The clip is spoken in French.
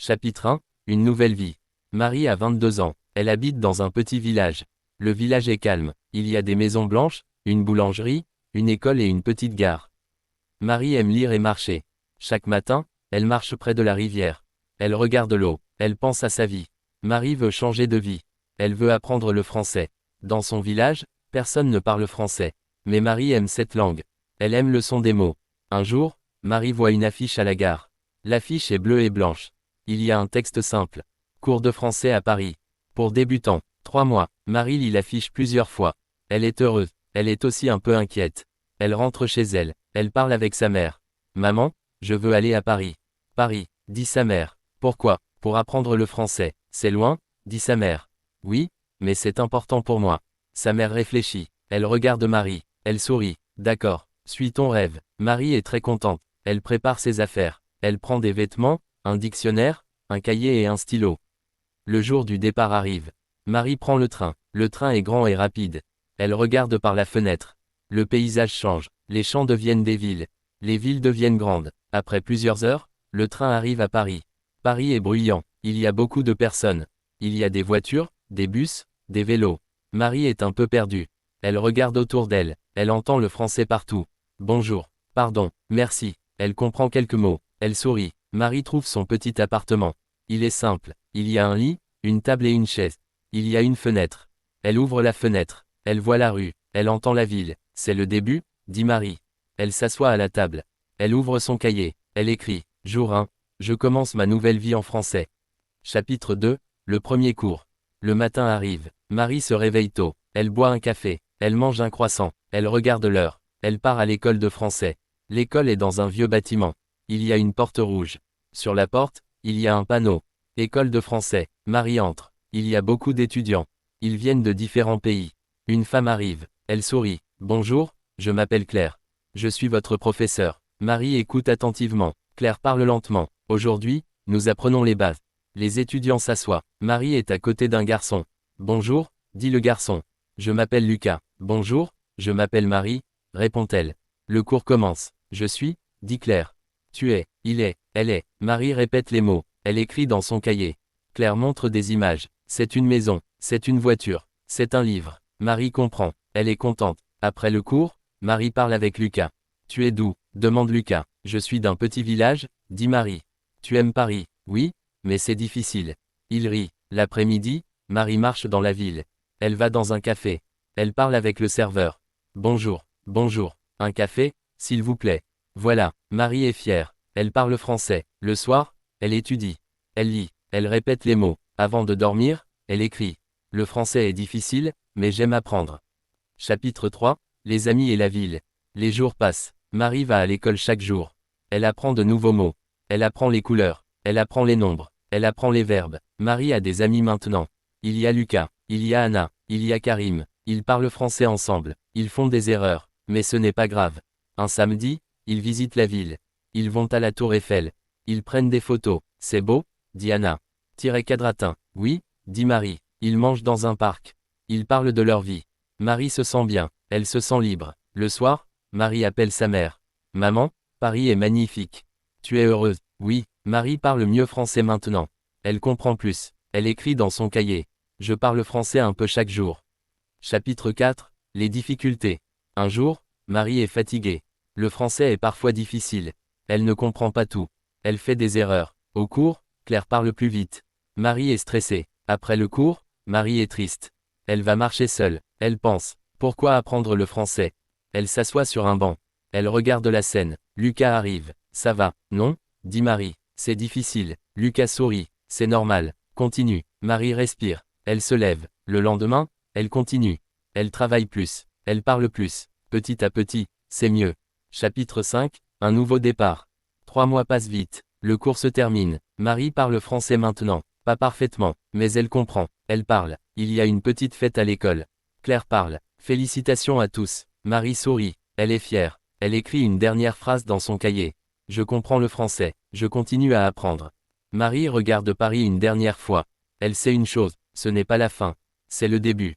Chapitre 1, Une nouvelle vie. Marie a 22 ans. Elle habite dans un petit village. Le village est calme. Il y a des maisons blanches, une boulangerie, une école et une petite gare. Marie aime lire et marcher. Chaque matin, elle marche près de la rivière. Elle regarde l'eau. Elle pense à sa vie. Marie veut changer de vie. Elle veut apprendre le français. Dans son village, personne ne parle français. Mais Marie aime cette langue. Elle aime le son des mots. Un jour, Marie voit une affiche à la gare. L'affiche est bleue et blanche. Il y a un texte simple. Cours de français à Paris. Pour débutants, 3 mois. Marie lit l'affiche plusieurs fois. Elle est heureuse. Elle est aussi un peu inquiète. Elle rentre chez elle. Elle parle avec sa mère. Maman, je veux aller à Paris. Paris, dit sa mère. Pourquoi? Pour apprendre le français. C'est loin, dit sa mère. Oui, mais c'est important pour moi. Sa mère réfléchit. Elle regarde Marie. Elle sourit. D'accord, suis ton rêve. Marie est très contente. Elle prépare ses affaires. Elle prend des vêtements, un dictionnaire, un cahier et un stylo. Le jour du départ arrive. Marie prend le train. Le train est grand et rapide. Elle regarde par la fenêtre. Le paysage change. Les champs deviennent des villes. Les villes deviennent grandes. Après plusieurs heures, le train arrive à Paris. Paris est bruyant. Il y a beaucoup de personnes. Il y a des voitures, des bus, des vélos. Marie est un peu perdue. Elle regarde autour d'elle. Elle entend le français partout. Bonjour. Pardon. Merci. Elle comprend quelques mots. Elle sourit. Marie trouve son petit appartement. Il est simple. Il y a un lit, une table et une chaise. Il y a une fenêtre. Elle ouvre la fenêtre. Elle voit la rue. Elle entend la ville. C'est le début, dit Marie. Elle s'assoit à la table. Elle ouvre son cahier. Elle écrit. Jour 1. Je commence ma nouvelle vie en français. Chapitre 2. Le premier cours. Le matin arrive. Marie se réveille tôt. Elle boit un café. Elle mange un croissant. Elle regarde l'heure. Elle part à l'école de français. L'école est dans un vieux bâtiment. Il y a une porte rouge. Sur la porte, il y a un panneau. École de français. Marie entre. Il y a beaucoup d'étudiants. Ils viennent de différents pays. Une femme arrive. Elle sourit. Bonjour, je m'appelle Claire. Je suis votre professeur. Marie écoute attentivement. Claire parle lentement. Aujourd'hui, nous apprenons les bases. Les étudiants s'assoient. Marie est à côté d'un garçon. Bonjour, dit le garçon. Je m'appelle Lucas. Bonjour, je m'appelle Marie, répond-elle. Le cours commence. Je suis, dit Claire. Tu es, il est, elle est. Marie répète les mots. Elle écrit dans son cahier. Claire montre des images. C'est une maison, c'est une voiture, c'est un livre. Marie comprend. Elle est contente. Après le cours, Marie parle avec Lucas. Tu es d'où? Demande Lucas. Je suis d'un petit village, dit Marie. Tu aimes Paris? Oui, mais c'est difficile. Il rit. L'après-midi, Marie marche dans la ville. Elle va dans un café. Elle parle avec le serveur. Bonjour, bonjour. Un café, s'il vous plaît. Voilà, Marie est fière. Elle parle français. Le soir, elle étudie. Elle lit. Elle répète les mots. Avant de dormir, elle écrit. Le français est difficile, mais j'aime apprendre. Chapitre 3. Les amis et la ville. Les jours passent. Marie va à l'école chaque jour. Elle apprend de nouveaux mots. Elle apprend les couleurs. Elle apprend les nombres. Elle apprend les verbes. Marie a des amis maintenant. Il y a Lucas. Il y a Anna. Il y a Karim. Ils parlent français ensemble. Ils font des erreurs. Mais ce n'est pas grave. Un samedi, ils visitent la ville. Ils vont à la tour Eiffel. Ils prennent des photos. C'est beau, dit Anna. Quadratin. Oui, dit Marie. Ils mangent dans un parc. Ils parlent de leur vie. Marie se sent bien. Elle se sent libre. Le soir, Marie appelle sa mère. Maman, Paris est magnifique. Tu es heureuse? Oui, Marie parle mieux français maintenant. Elle comprend plus. Elle écrit dans son cahier. Je parle français un peu chaque jour. Chapitre 4. Les difficultés. Un jour, Marie est fatiguée. Le français est parfois difficile. Elle ne comprend pas tout. Elle fait des erreurs. Au cours, Claire parle plus vite. Marie est stressée. Après le cours, Marie est triste. Elle va marcher seule. Elle pense. Pourquoi apprendre le français? Elle s'assoit sur un banc. Elle regarde la scène. Lucas arrive. Ça va, non? Dit Marie. C'est difficile. Lucas sourit. C'est normal. Continue. Marie respire. Elle se lève. Le lendemain, elle continue. Elle travaille plus. Elle parle plus. Petit à petit, c'est mieux. Chapitre 5. Un nouveau départ. 3 mois passent vite. Le cours se termine. Marie parle français maintenant. Pas parfaitement, mais elle comprend. Elle parle. Il y a une petite fête à l'école. Claire parle. Félicitations à tous. Marie sourit. Elle est fière. Elle écrit une dernière phrase dans son cahier. Je comprends le français. Je continue à apprendre. Marie regarde Paris une dernière fois. Elle sait une chose, ce n'est pas la fin. C'est le début.